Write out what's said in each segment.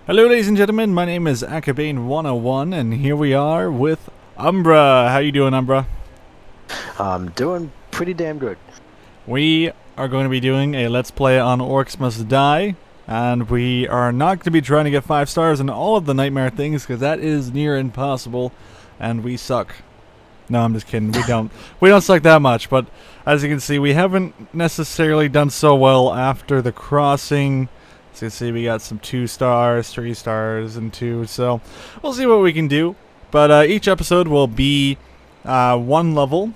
Hello ladies and gentlemen, my name is Akabane101 and here we are with Umbra. How you doing, Umbra? I'm doing pretty damn good. We are going to be doing a Let's Play on Orcs Must Die, and we are not going to be trying to get 5 stars in all of the nightmare things because that is near impossible and we suck. No, I'm just kidding. We don't suck that much, but as you can see, we haven't necessarily done so well after the crossing. As you can see, we got some 2 stars, 3 stars, and 2, so we'll see what we can do. But each episode will be 1 level,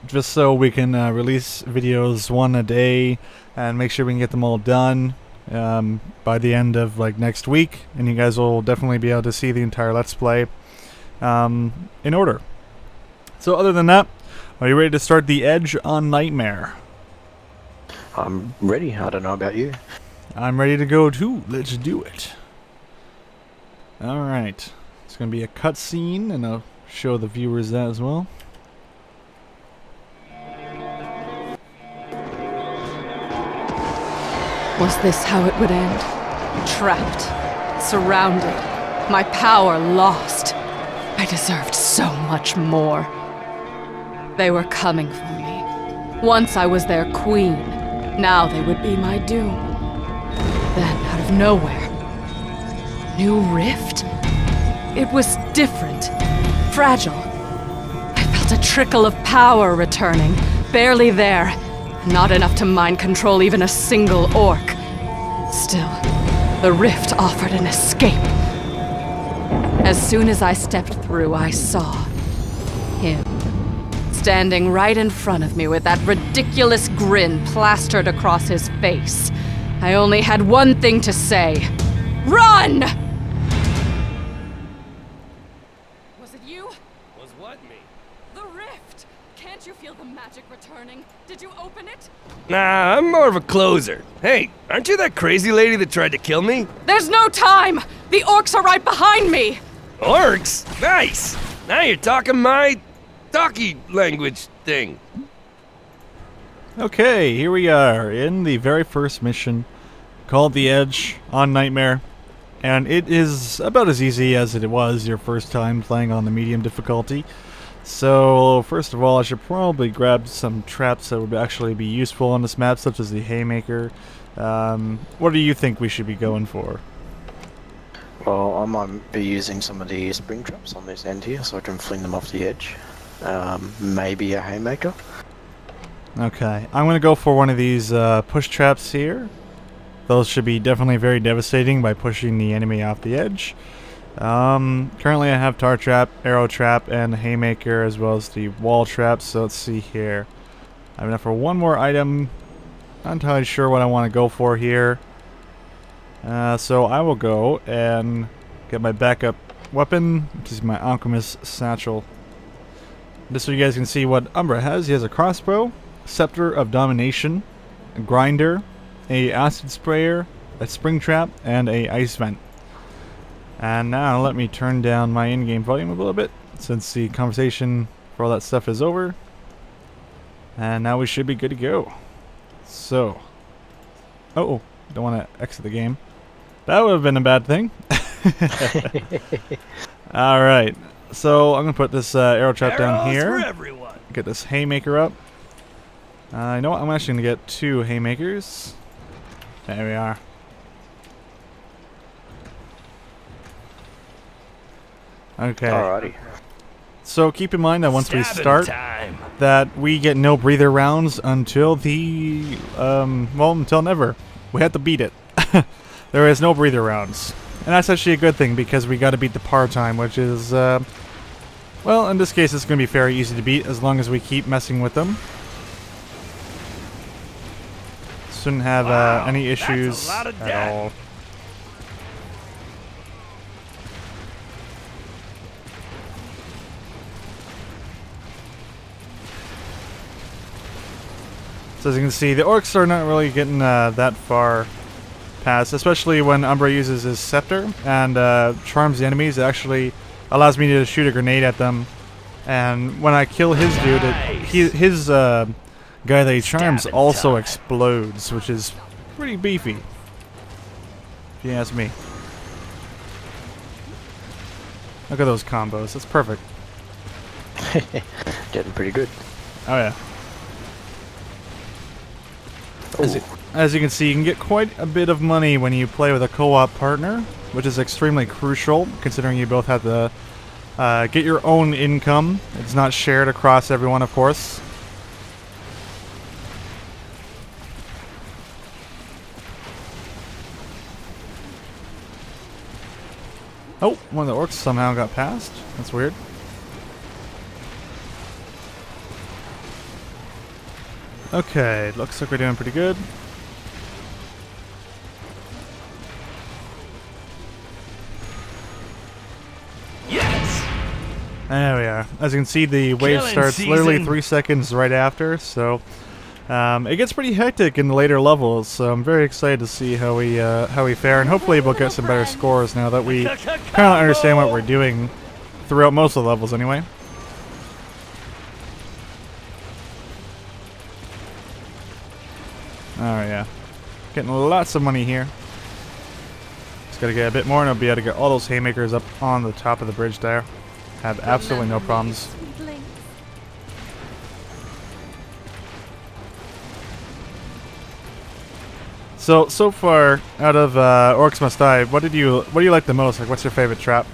just so we can release videos 1 a day and make sure we can get them all done by the end of next week, and you guys will definitely be able to see the entire Let's Play in order. So other than that, are you ready to start the Edge on Nightmare? I'm ready. I don't know about you. I'm ready to go too. Let's do it. Alright. It's going to be a cutscene, and I'll show the viewers that as well. Was this how it would end? Trapped, surrounded, my power lost. I deserved so much more. They were coming for me. Once I was their queen, now they would be my doom. Then, out of nowhere, new rift? It was different, fragile. I felt a trickle of power returning, barely there. Not enough to mind control even a single orc. Still, the rift offered an escape. As soon as I stepped through, I saw him, standing right in front of me with that ridiculous grin plastered across his face. I only had one thing to say. Run! Was it you? Was what me? The rift! Can't you feel the magic returning? Did you open it? Nah, I'm more of a closer. Hey, aren't you that crazy lady that tried to kill me? There's no time! The orcs are right behind me! Orcs? Nice! Now you're talking my talkie language thing. Okay, here we are in the very first mission called The Edge on Nightmare, and it is about as easy as it was your first time playing on the medium difficulty. So first of all, I should probably grab some traps that would actually be useful on this map, such as the Haymaker. What do you think we should be going for? Well, I might be using some of the spring traps on this end here so I can fling them off the edge. Maybe a haymaker. Okay, I'm going to go for one of these push traps here. Those should be definitely very devastating by pushing the enemy off the edge. Currently I have tar trap, arrow trap, and haymaker, as well as the wall trap. So let's see here. I have enough for one more item. Not entirely sure what I want to go for here. So I will go and get my backup weapon, which is my alchemist satchel. Just so you guys can see what Umbra has. He has a crossbow, scepter of domination, a grinder, a acid sprayer, a spring trap, and a ice vent. And now let me turn down my in-game volume a little bit, since the conversation for all that stuff is over. And now we should be good to go. So, oh, don't want to exit the game. That would have been a bad thing. Alright, so I'm going to put this arrow trap down here. For everyone. Get this haymaker up. You know what, I'm actually going to get 2 haymakers. There we are. Okay. Alrighty. So keep in mind that once we Stabbing start, time. that we get no breather rounds until the, well, until never. We have to beat it. There is no breather rounds. And that's actually a good thing, because we got to beat the par time, which is, well, in this case it's going to be very easy to beat as long as we keep messing with them. Shouldn't have any issues that's a lot of at death. all. So as you can see, the orcs are not really getting that far past, especially when Umbra uses his scepter and charms the enemies. It actually allows me to shoot a grenade at them, and when I kill his dude, his guy that he charms also explodes, which is pretty beefy, if you ask me. Look at those combos. That's perfect. Getting pretty good. Oh yeah. Ooh. As you can see, you can get quite a bit of money when you play with a co-op partner, which is extremely crucial, considering you both have to get your own income. It's not shared across everyone, of course. Oh, one of the orcs somehow got past. That's weird. Okay, looks like we're doing pretty good. Yes! There we are. As you can see, the wave Killing starts season. literally 3 seconds right after, so it gets pretty hectic in the later levels. So I'm very excited to see how we fare, and hopefully we'll get some better scores now that we kind of understand what we're doing throughout most of the levels, anyway. Oh yeah, getting lots of money here. Just gotta get a bit more, and I'll be able to get all those haymakers up on the top of the bridge there. Have absolutely no problems. So far out of Orcs Must Die, what do you like the most? Like, what's your favorite trap?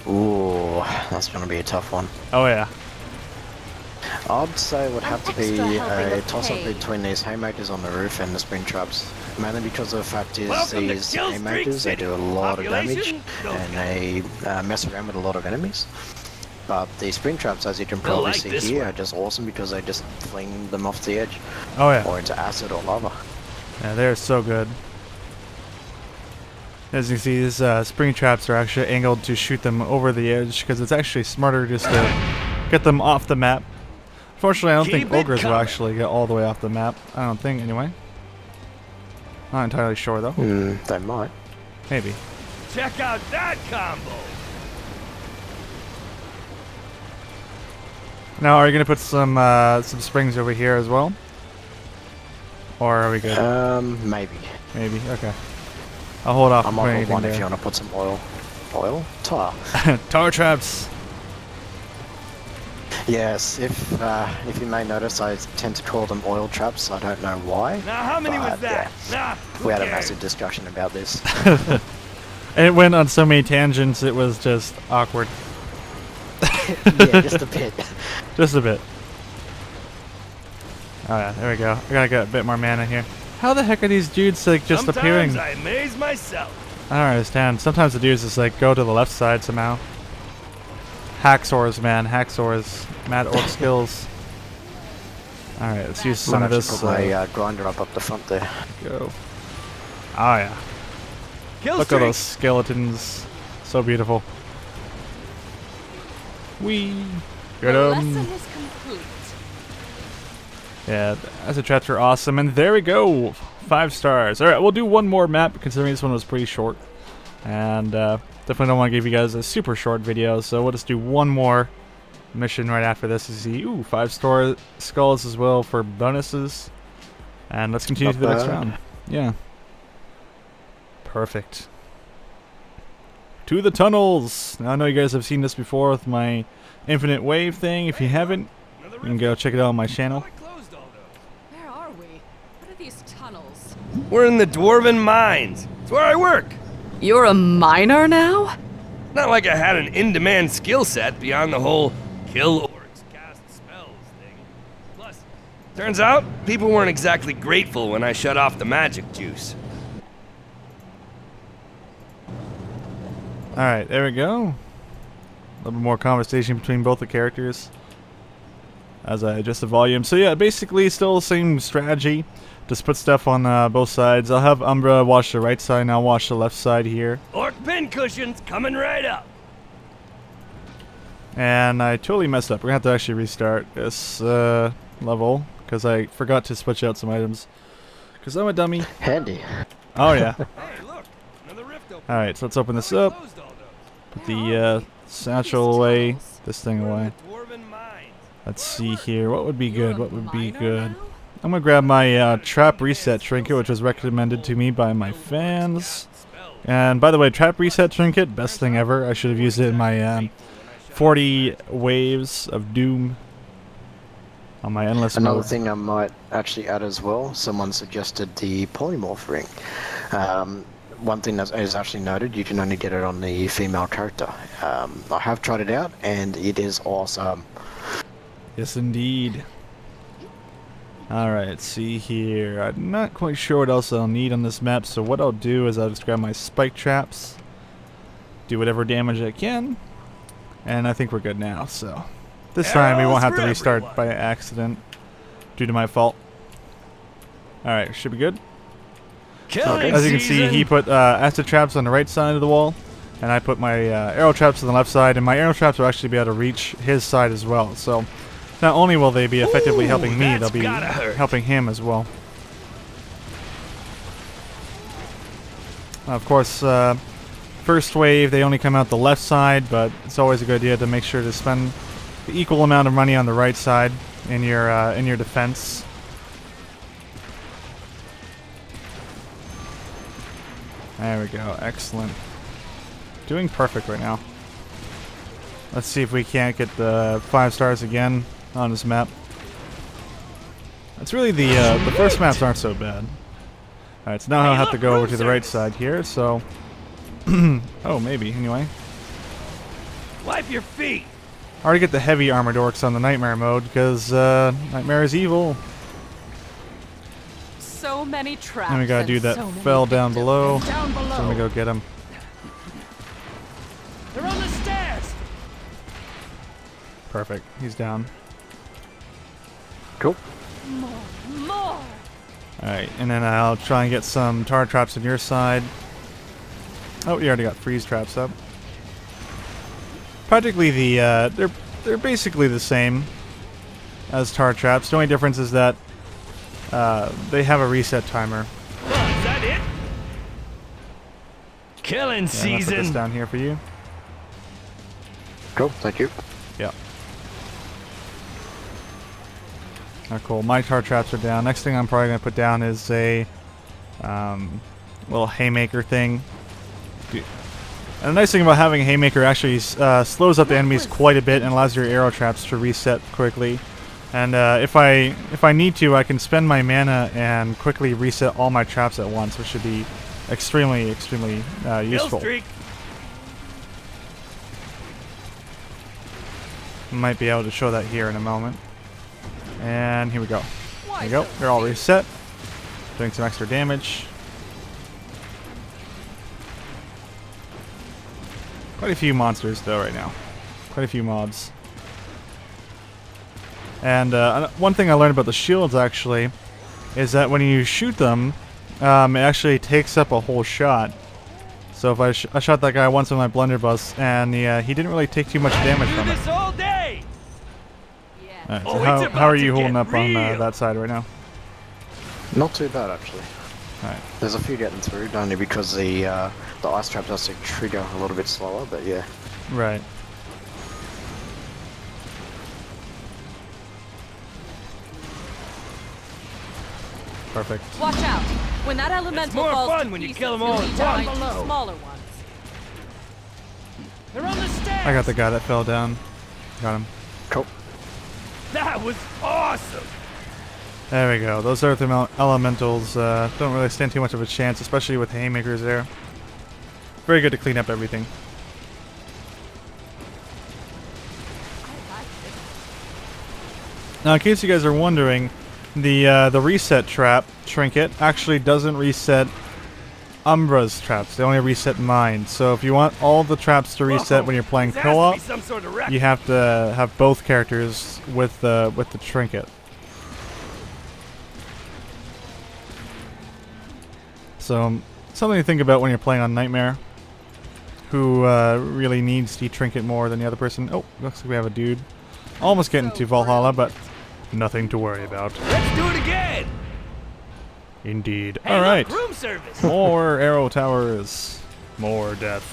Ooh, that's gonna be a tough one. Oh yeah. I'd say it would have to be extra helping a of toss-up pain. between these haymakers on the roof and the spring traps. Mainly because of the fact is Welcome to these Kill haymakers, they Streak do a lot of damage Population? and they mess around with a lot of enemies. But the spring traps, as you can You'll probably like see this here, one. are just awesome because they just fling them off the edge Oh yeah. or into acid or lava. Yeah, they're so good. As you can see, these spring traps are actually angled to shoot them over the edge, because it's actually smarter just to get them off the map. Fortunately, I don't think Keep it ogres will coming. actually get all the way off the map. I don't think, anyway. Not entirely sure, though. They might. Maybe. Check out that combo! Now, are you going to put some springs over here as well? Or are we good? Maybe. Maybe, okay. I'll hold off I on might putting put one anything if you there. want to put some oil. Oil? Tar. Tar traps! Yes, if you may notice, I tend to call them oil traps. I don't know why. Now, how many was but, that? Nah, We had a who cares? massive discussion about this. And it went on so many tangents, it was just awkward. Yeah, just a bit. Just a bit. Oh yeah, there we go. I gotta get a bit more mana here. How the heck are these dudes like just Sometimes appearing? I amaze myself. I don't understand. Sometimes the dudes just like go to the left side somehow. Hacksaws, man. Hacksaws. Mad orc skills. Alright, let's use some Might of actually this. put my grinder up the front there. Go. Oh yeah. Kill Look at streak. those skeletons. So beautiful. Whee! Get The 'em. lesson is complete. Yeah, as a traps are awesome, and there we go, 5 stars. All right, we'll do one more map considering this one was pretty short, and definitely don't want to give you guys a super short video, so we'll just do one more mission right after this to see 5-star skulls as well for bonuses, and let's continue to the next round. Yeah, perfect. To the tunnels. Now I know you guys have seen this before with my infinite wave thing. If you haven't, Another you can go check it out on my channel. I closed all those. Where are we? What are these tunnels? We're in the Dwarven Mines. It's where I work. You're a miner now? Not like I had an in-demand skill set beyond the whole kill orcs, cast spells thing. Plus, turns out people weren't exactly grateful when I shut off the magic juice. Alright, there we go. A little bit more conversation between both the characters as I adjust the volume. So yeah, basically still the same strategy. Just put stuff on both sides. I'll have Umbra watch the right side and I'll watch the left side here. Orc pin cushions coming right up. And I totally messed up. We're going to have to actually restart this level because I forgot to switch out some items. Because I'm a dummy. Handy. Oh yeah. Hey, look, another rift open. Alright, so let's open this up. Closed all those. Put the satchel away. This thing We're in away. the Dwarven Mines. Let's see here. What would be You're good? a What would be miner good? now? I'm gonna grab my trap reset trinket, which was recommended to me by my fans. Spells And by the way, trap reset trinket, best thing ever. I should have used it in my 40 waves of doom on my endless Another mode. thing I might actually add as well, someone suggested the polymorph ring. One thing that is actually noted, you can only get it on the female character. I have tried it out, and it is awesome. Yes, indeed. Alright, see here. I'm not quite sure what else I'll need on this map, so what I'll do is I'll just grab my spike traps, do whatever damage I can, and I think we're good now, so... This time we won't have to restart by accident due to my fault. Alright, should be good. As you can see, he put acid traps on the right side of the wall, and I put my arrow traps on the left side, and my arrow traps will actually be able to reach his side as well. So not only will they be effectively helping me, they'll be helping him as well. Of course, first wave, they only come out the left side, but it's always a good idea to make sure to spend the equal amount of money on the right side in your defense. There we go, excellent. Doing perfect right now. Let's see if we can't get the 5 stars again on this map. It's really the first maps aren't so bad. Alright, so now I'll have to go over to the right side here, so... oh, maybe, anyway. Wipe your feet! I already get the heavy armored orcs on the nightmare mode, because nightmare is evil. So many traps. And we gotta do that so fell down below. Down below. So let me go get him. They're on the stairs! Perfect, he's down. Cool. More. Alright, and then I'll try and get some tar traps on your side. Oh, you already got freeze traps up. Practically they're basically the same as tar traps. The only difference is that they have a reset timer. Oh, is that it? Killing Yeah, I'll put this season! down here for you. Cool, thank you. Yeah. Oh, cool. My tar traps are down. Next thing I'm probably going to put down is a little haymaker thing. And the nice thing about having a haymaker actually slows up the enemies quite a bit and allows your arrow traps to reset quickly. And if I need to, I can spend my mana and quickly reset all my traps at once, which should be extremely useful. Might be able to show that here in a moment. And here we go. There you go. They're all reset. Doing some extra damage. Quite a few monsters though right now. Quite a few mobs. And one thing I learned about the shields actually is that when you shoot them, it actually takes up a whole shot. So if I shot that guy once with my blunderbuss, and he didn't really take too much damage from it. All day. Alright, so how are you holding up on that side right now? Not too bad, actually. Alright. There's a few getting through, only because the ice trap does trigger a little bit slower, but yeah. Right. Perfect. Watch out! When that elemental more falls fun to when you pieces, kill 'em you'll all need at to once. find two smaller ones. They're on the stairs! I got the guy that fell down. Got him. Cool. That was awesome! There we go. Those earth elementals don't really stand too much of a chance, especially with haymakers there. Very good to clean up everything. Now, in case you guys are wondering, the reset trap trinket actually doesn't reset Umbra's traps. They only reset mine. So if you want all the traps to reset when you're playing co-op, you have to have both characters with the trinket. So something to think about when you're playing on Nightmare. Who really needs the trinket more than the other person? Oh, looks like we have a dude. Almost getting to Valhalla, but nothing to worry about. Let's do it again! Indeed. Hey, Alright. look, room service! More arrow towers. More death.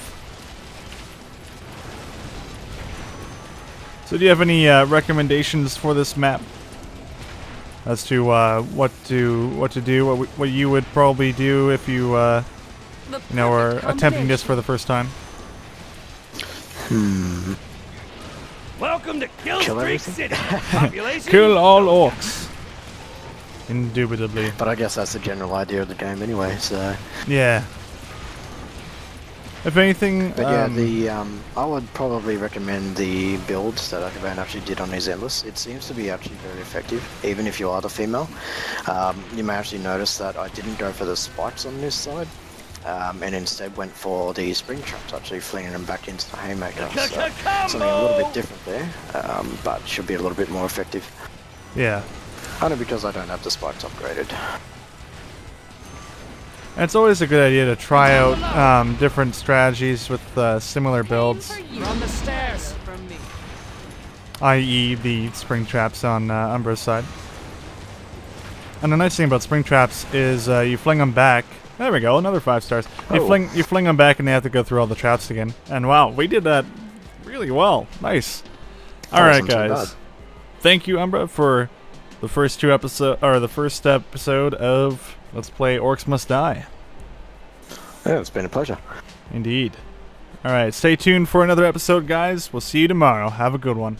So do you have any recommendations for this map? As to what to do, what you would probably do if you you know, we're attempting this for the first time. Welcome to Kill Streak everything? City. Population. Kill all orcs. Indubitably. But I guess that's the general idea of the game anyway, so... Yeah. If anything, But yeah, I would probably recommend the builds that Akavan actually did on his Endless. It seems to be actually very effective, even if you are the female. You may actually notice that I didn't go for the spikes on this side, and instead went for the spring traps, actually flinging them back into the haymaker. So something a little bit different there, but should be a little bit more effective. yeah. Only because I don't have the spikes upgraded. And it's always a good idea to try out different strategies with similar builds, On the stairs. i.e. the spring traps on Umbra's side. And the nice thing about spring traps is you fling them back. There we go, another 5 stars. You fling them back and they have to go through all the traps again. And wow, we did that really well. Nice. All right, guys. Thank you, Umbra, for the first the first episode of Let's Play Orcs Must Die. Yeah, it's been a pleasure. Indeed. All right, stay tuned for another episode, guys. We'll see you tomorrow. Have a good one.